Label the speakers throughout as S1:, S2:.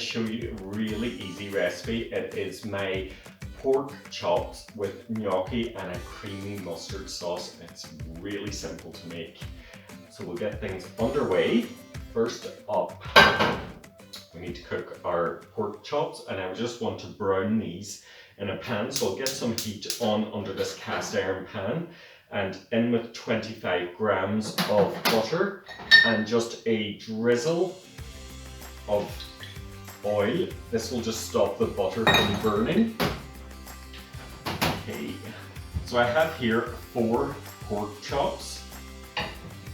S1: show you a really easy recipe. It is my pork chops with gnocchi and a creamy mustard sauce. It's really simple to make. So we'll get things underway. First up, we need to cook our pork chops, and I just want to brown these in a pan. So I'll get some heat on under this cast iron pan, and in with 25 grams of butter and just a drizzle of oil. This will just stop the butter from burning. Okay, so I have here 4 pork chops,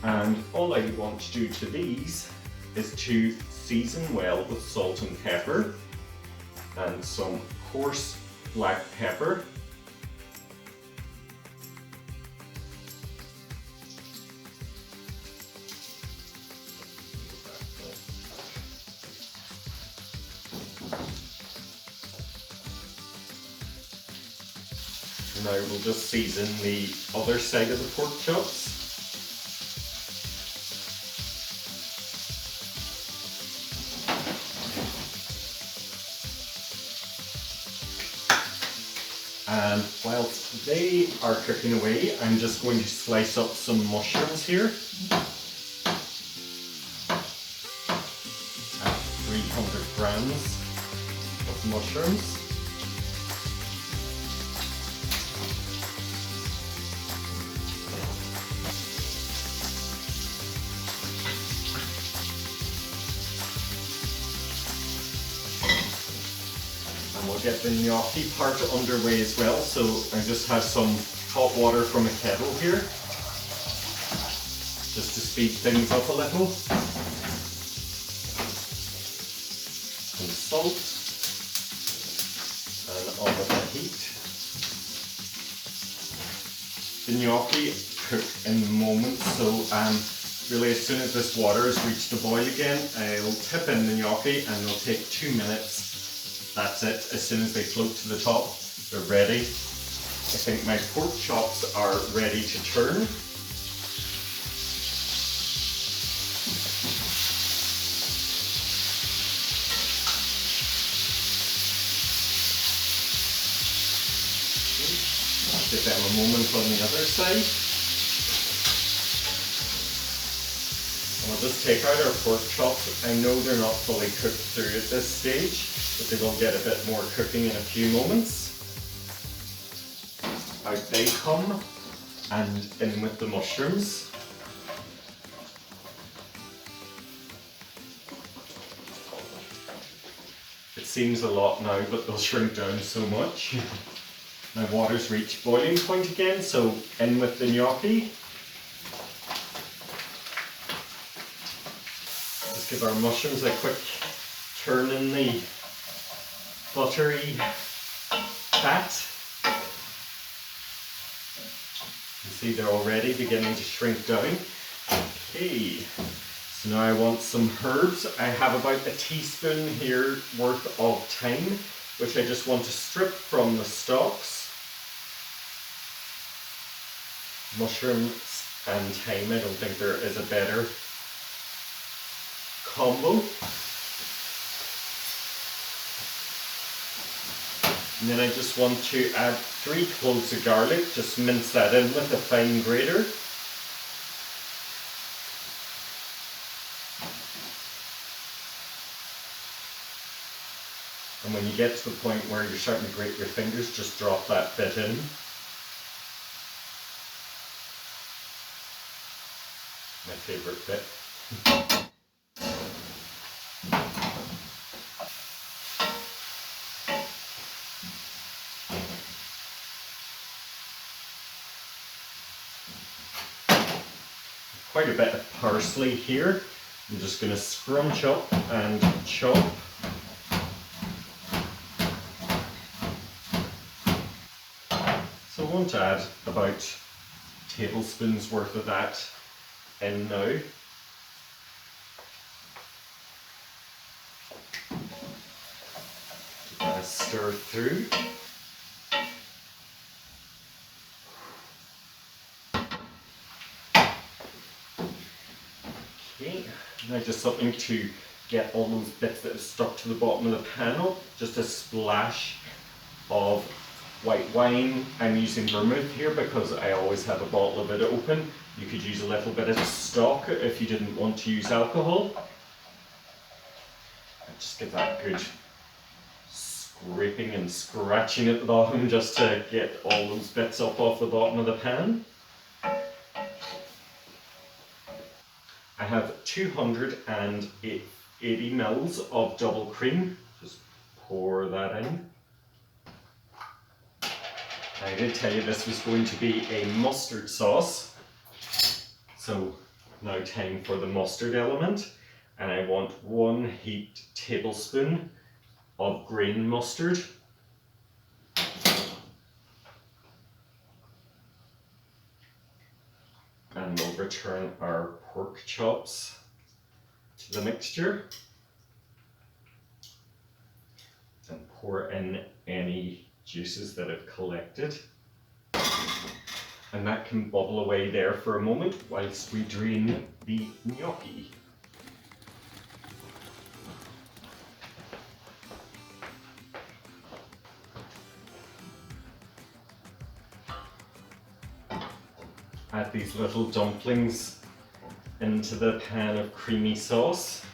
S1: and all I want to do to these is to season well with salt and pepper and some coarse black pepper. Now we'll just season the other side of the pork chops. And whilst they are cooking away, I'm just going to slice up some mushrooms here. 300 grams of mushrooms. We'll get the gnocchi part underway as well, so I just have some hot water from a kettle here, just to speed things up a little. Some salt, and on with the heat. The gnocchi cook in moments, so really as soon as this water has reached the boil again, I'll tip in the gnocchi and it'll take 2 minutes. That's it. As soon as they float to the top, they're ready. I think my pork chops are ready to turn. Give them a moment on the other side. And we'll just take out our pork chops. I know they're not fully cooked through at this stage, but they will get a bit more cooking in a few moments. Out they come, and in with the mushrooms. It seems a lot now, but they'll shrink down so much. My water's reached boiling point again, so in with the gnocchi. Just give our mushrooms a quick turn in the buttery fat. You see they're already beginning to shrink down. Okay, so now I want some herbs. I have about a teaspoon here worth of thyme, which I just want to strip from the stalks. Mushrooms and thyme, I don't think there is a better combo. And then I just want to add 3 cloves of garlic, just mince that in with a fine grater. And when you get to the point where you're starting to grate your fingers, just drop that bit in. My favourite bit. Quite a bit of parsley here. I'm just going to scrunch up and chop. So I want to add about tablespoons worth of that in now. Stir through. Okay, now just something to get all those bits that have stuck to the bottom of the pan up. Just a splash of white wine. I'm using vermouth here because I always have a bottle of it open. You could use a little bit of stock if you didn't want to use alcohol. And just give that good scraping and scratching at the bottom just to get all those bits up off the bottom of the pan. I have 280 mils of double cream. Just pour that in. I did tell you this was going to be a mustard sauce. So now time for the mustard element. And I want 1 heaped tablespoon of green mustard. And we'll return our pork chops to the mixture. And pour in any juices that have collected. And that can bubble away there for a moment whilst we drain the gnocchi. Add these little dumplings into the pan of creamy sauce.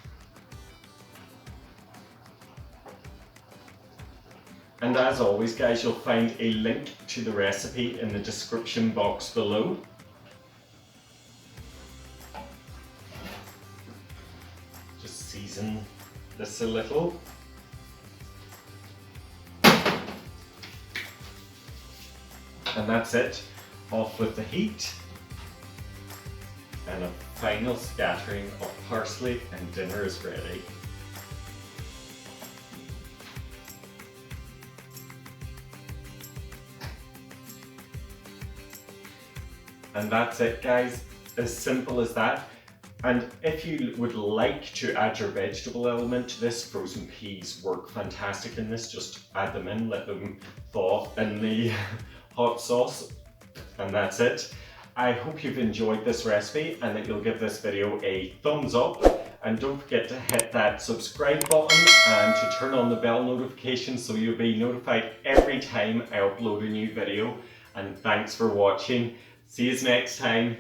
S1: And as always guys, you'll find a link to the recipe in the description box below. Just season this a little. And that's it. Off with the heat. And a final scattering of parsley and dinner is ready. And that's it guys, as simple as that. And if you would like to add your vegetable element to this, frozen peas work fantastic in this. Just add them in, let them thaw in the hot sauce, and that's it. I hope you've enjoyed this recipe and that you'll give this video a thumbs up. And don't forget to hit that subscribe button and to turn on the bell notification so you'll be notified every time I upload a new video. And thanks for watching. See you next time.